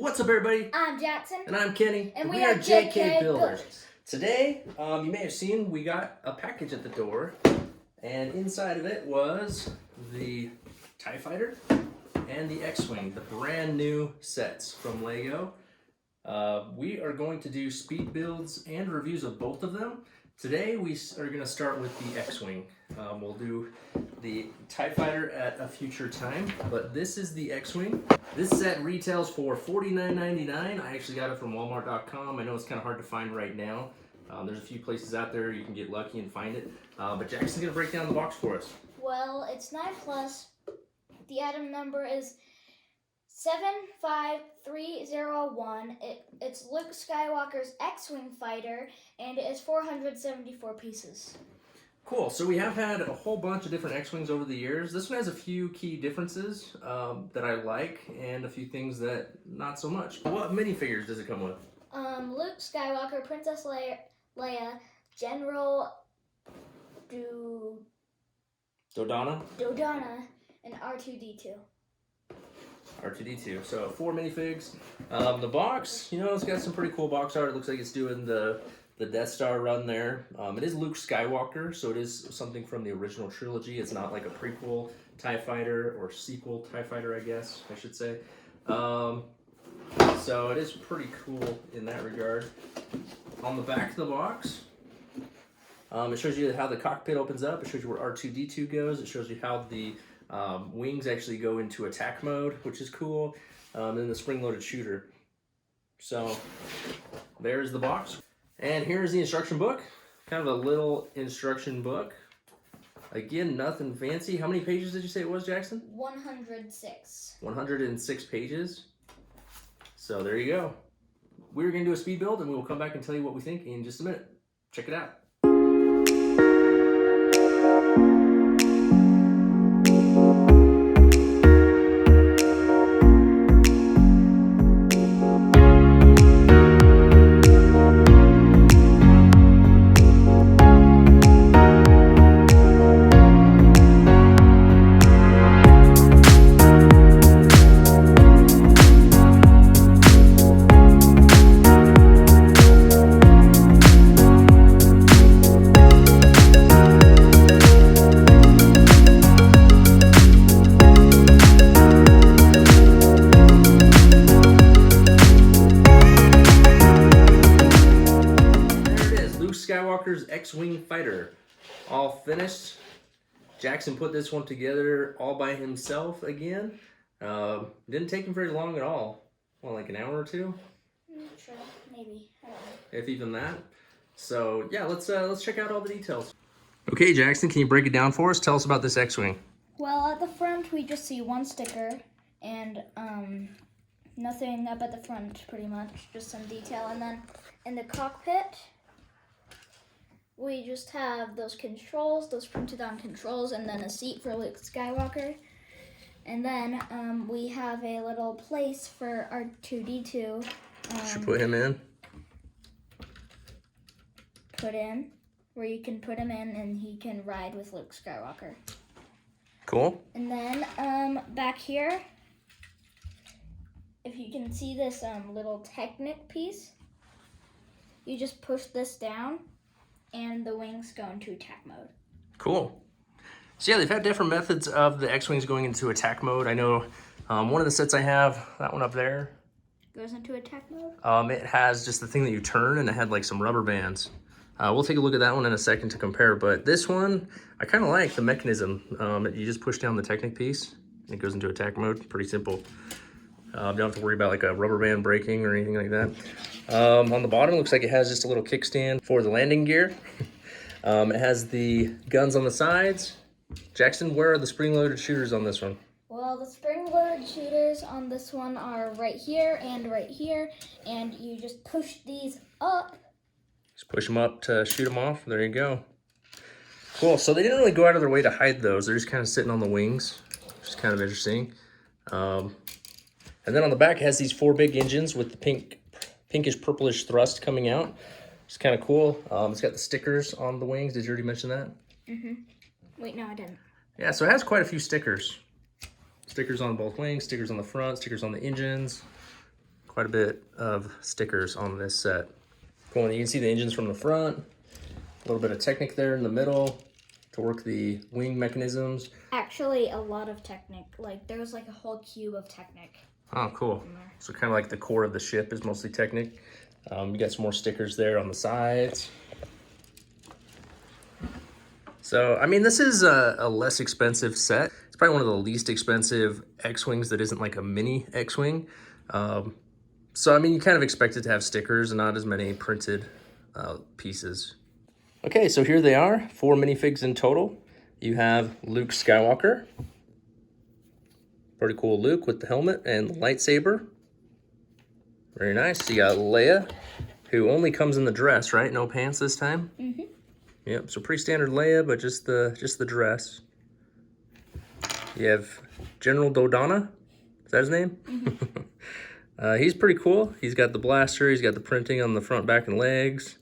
What's up, everybody? I'm Jackson. And I'm Kenny. And we are JK Builders. Today, you may have seen we got a package at the door, and inside of it was the TIE Fighter and the X-Wing, the brand new sets from Lego. We are going to do speed builds and reviews of both of them. Today we are going to start with the X-Wing. We'll do the TIE Fighter at a future time, but this is the X-Wing. This set retails for $49.99. I actually got it from Walmart.com. I know it's kind of hard to find right now. There's a few places out there you can get lucky and find it. But Jackson's going to break down the box for us. Well, it's 9+. The item number is 75301. It's Luke Skywalker's X-Wing fighter, and it is 474 pieces. Cool. So we have had a whole bunch of different X-Wings over the years. This one has a few key differences that I like, and a few things that not so much. What minifigures does it come with? Luke Skywalker, Princess Leia, General Dodonna, and R2-D2. R2-D2. So 4 minifigs. The box, it's got some pretty cool box art. It looks like it's doing the Death Star run there. It is Luke Skywalker, so it is something from the original trilogy. It's not like a prequel TIE Fighter or sequel TIE Fighter, I guess I should say. So it is pretty cool in that regard. On the back of the box, it shows you how the cockpit opens up. It shows you where R2-D2 goes. It shows you how the wings actually go into attack mode, which is cool. And then the spring-loaded shooter. So there's the box. And here's the instruction book. Kind of a little instruction book. Again, nothing fancy. How many pages did you say it was, Jackson? 106. 106 pages. So there you go. We're going to do a speed build, and we will come back and tell you what we think in just a minute. Check it out. Skywalker's X-Wing fighter, all finished. Jackson put this one together all by himself again. Didn't take him very long at all. Well, like an hour or two? Not sure, maybe. I don't know. If even that. So yeah, let's check out all the details. Okay, Jackson, can you break it down for us? Tell us about this X-Wing. Well, at the front we just see one sticker and nothing up at the front, pretty much, just some detail. And then in the cockpit, we just have those controls, those printed on controls, and then a seat for Luke Skywalker. And then we have a little place for R2-D2. Should put him in. Where you can put him in and he can ride with Luke Skywalker. Cool. And then back here, if you can see this little Technic piece, you just push this down and the wings go into attack mode. Cool. So yeah, they've had different methods of the X-Wings going into attack mode. I know one of the sets I have, that one up there, goes into attack mode? It has just the thing that you turn, and it had like some rubber bands. We'll take a look at that one in a second to compare, but this one, I kind of like the mechanism. You just push down the Technic piece, and it goes into attack mode. Pretty simple. You don't have to worry about like a rubber band breaking or anything like that. On the bottom, it looks like it has just a little kickstand for the landing gear. It has the guns on the sides. Jackson, where are the spring-loaded shooters on this one? Well, the spring-loaded shooters on this one are right here, and you just push these up. Just push them up to shoot them off. There you go. Cool. So they didn't really go out of their way to hide those. They're just kind of sitting on the wings, which is kind of interesting. And then on the back, it has these 4 big engines with the pinkish purplish thrust coming out. It's kind of cool. It's got the stickers on the wings. Did you already mention that? Mm-hmm. Wait, no, I didn't. Yeah, so it has quite a few stickers. Stickers on both wings, stickers on the front, stickers on the engines. Quite a bit of stickers on this set. Cool, and you can see the engines from the front. A little bit of Technic there in the middle to work the wing mechanisms. Actually, a lot of Technic. Like, there was like a whole cube of Technic. Oh, cool. So kind of like the core of the ship is mostly Technic. You got some more stickers there on the sides. So, I mean, this is a less expensive set. It's probably one of the least expensive X-Wings that isn't like a mini X-Wing. So, I mean, you kind of expect it to have stickers and not as many printed pieces. Okay, so here they are, 4 minifigs in total. You have Luke Skywalker. Pretty cool Luke with the helmet and the lightsaber. Very nice. You got Leia, who only comes in the dress, right? No pants this time? Mm-hmm. Yep, so pretty standard Leia, but just the dress. You have General Dodonna. Is that his name? Mm-hmm. He's pretty cool. He's got the blaster. He's got the printing on the front, back, and legs.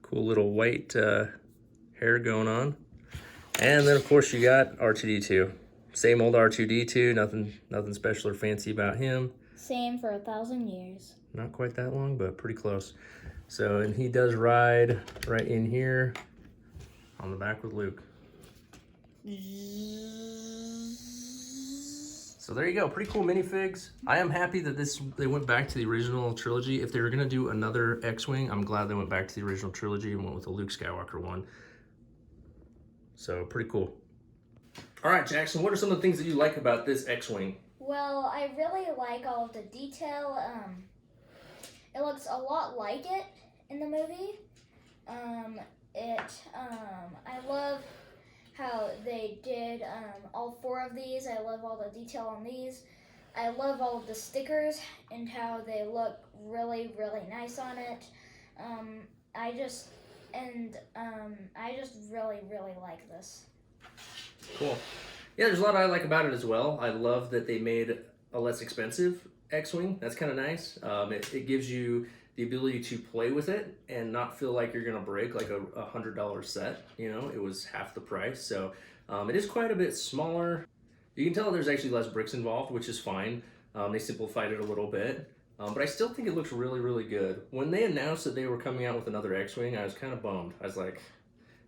Cool little white hair going on. And then, of course, you got R2-D2. Same old R2-D2. Nothing special or fancy about him. Same for 1,000 years. Not quite that long, but pretty close. So, and he does ride right in here on the back with Luke. So there you go, pretty cool minifigs. I am happy that they went back to the original trilogy. If they were gonna do another X-Wing, I'm glad they went back to the original trilogy and went with the Luke Skywalker one. So pretty cool. All right, Jackson, what are some of the things that you like about this X-Wing? Well, I really like all of the detail. It looks a lot like it in the movie. I love how they did all 4 of these. I love all the detail on these. I love all of the stickers and how they look really, really nice on it. I just really, really like this. Cool. Yeah, there's a lot I like about it as well. I love that they made a less expensive X-Wing. That's kind of nice. It gives you the ability to play with it and not feel like you're gonna break like a $100 set. You know, it was half the price. So it is quite a bit smaller. You can tell there's actually less bricks involved, which is fine. They simplified it a little bit. But I still think it looks really, really good. When they announced that they were coming out with another X-Wing, I was kind of bummed. I was like,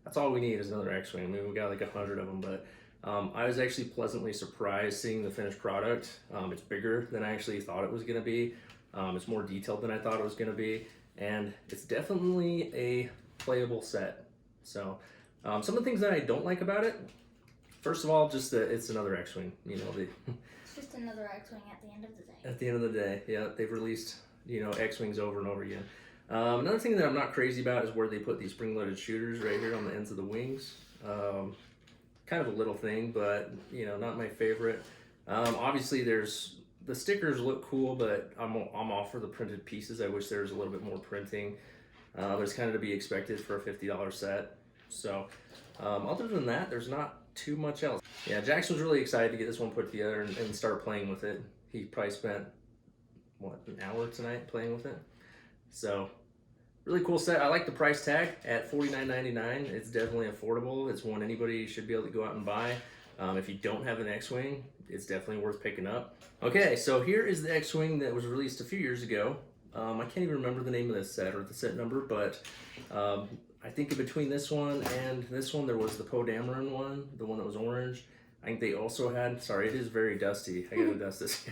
that's all we need is another X-Wing. I mean, we got like 100 of them, but I was actually pleasantly surprised seeing the finished product. It's bigger than I actually thought it was gonna be. It's more detailed than I thought it was gonna be. And it's definitely a playable set. So some of the things that I don't like about it, first of all, just that it's another X-Wing. You know, it's just another X-Wing at the end of the day. At the end of the day, yeah, they've released, you know, X-Wings over and over again. Another thing that I'm not crazy about is where they put these spring-loaded shooters right here on the ends of the wings. Kind of a little thing, but, you know, not my favorite. Obviously, the stickers look cool, but I'm all for the printed pieces. I wish there was a little bit more printing. But it's kind of to be expected for a $50 set. So, other than that, there's not too much else. Yeah, Jackson was really excited to get this one put together and start playing with it. He probably spent, what, an hour tonight playing with it? So, really cool set. I like the price tag at $49.99. It's definitely affordable. It's one anybody should be able to go out and buy. If you don't have an X-Wing, it's definitely worth picking up. Okay, so here is the X-Wing that was released a few years ago. I can't even remember the name of this set or the set number, but I think in between this one and this one, there was the Poe Dameron one, the one that was orange. I think they also had, sorry, it is very dusty. I gotta dust this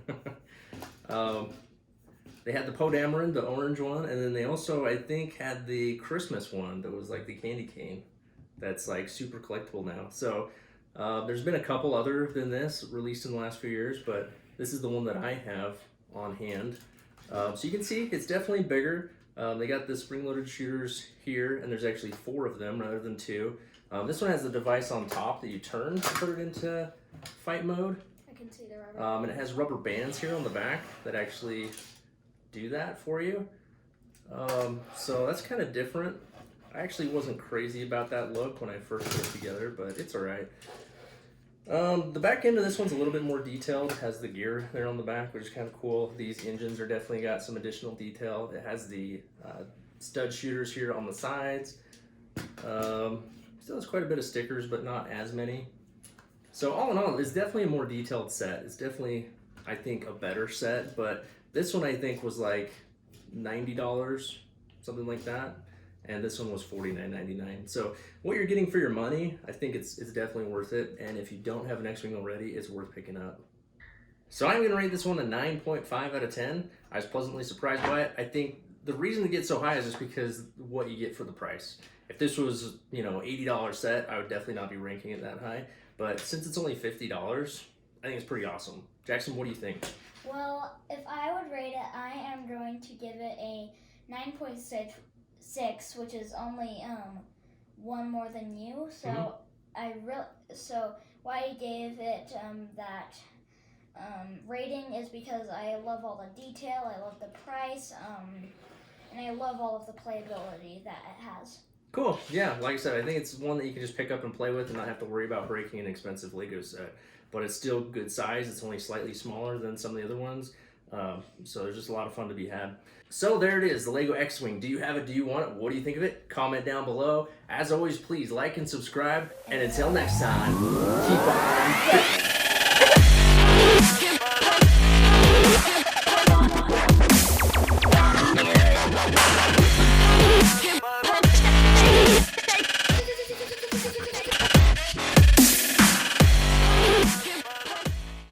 guy. They had the Poe Dameron, the orange one, and then they also, I think, had the Christmas one that was like the candy cane. That's like super collectible now. So there's been a couple other than this released in the last few years, but this is the one that I have on hand. So you can see it's definitely bigger. They got the spring-loaded shooters here, and there's actually 4 of them rather than 2. This one has the device on top that you turn to put it into fight mode. I can see the rubber. And it has rubber bands here on the back that actually do that for you. So that's kind of different. I actually wasn't crazy about that look when I first put it together, but it's all right. The back end of this one's a little bit more detailed. It has the gear there on the back, which is kind of cool. These engines are definitely got some additional detail. It has the stud shooters here on the sides. Still has quite a bit of stickers, but not as many. So all in all, it's definitely a more detailed set. It's definitely, I think, a better set, but This one I think was like $90, something like that. And this one was $49.99. So what you're getting for your money, I think it's definitely worth it. And if you don't have an X-Wing already, it's worth picking up. So I'm gonna rate this one a 9.5 out of 10. I was pleasantly surprised by it. I think the reason to get so high is just because what you get for the price. If this was, you know, $80 set, I would definitely not be ranking it that high. But since it's only $50, I think it's pretty awesome. Jackson, what do you think? Well, if I would rate it, I am going to give it a 9.6, which is only one more than you. So so why I gave it that rating is because I love all the detail, I love the price, and I love all of the playability that it has. Cool. Yeah, like I said, I think it's one that you can just pick up and play with and not have to worry about breaking an expensive Lego set. But it's still good size. It's only slightly smaller than some of the other ones. So there's just a lot of fun to be had. So there it is, the Lego X-Wing. Do you have it? Do you want it? What do you think of it? Comment down below. As always, please like and subscribe. And until next time, keep on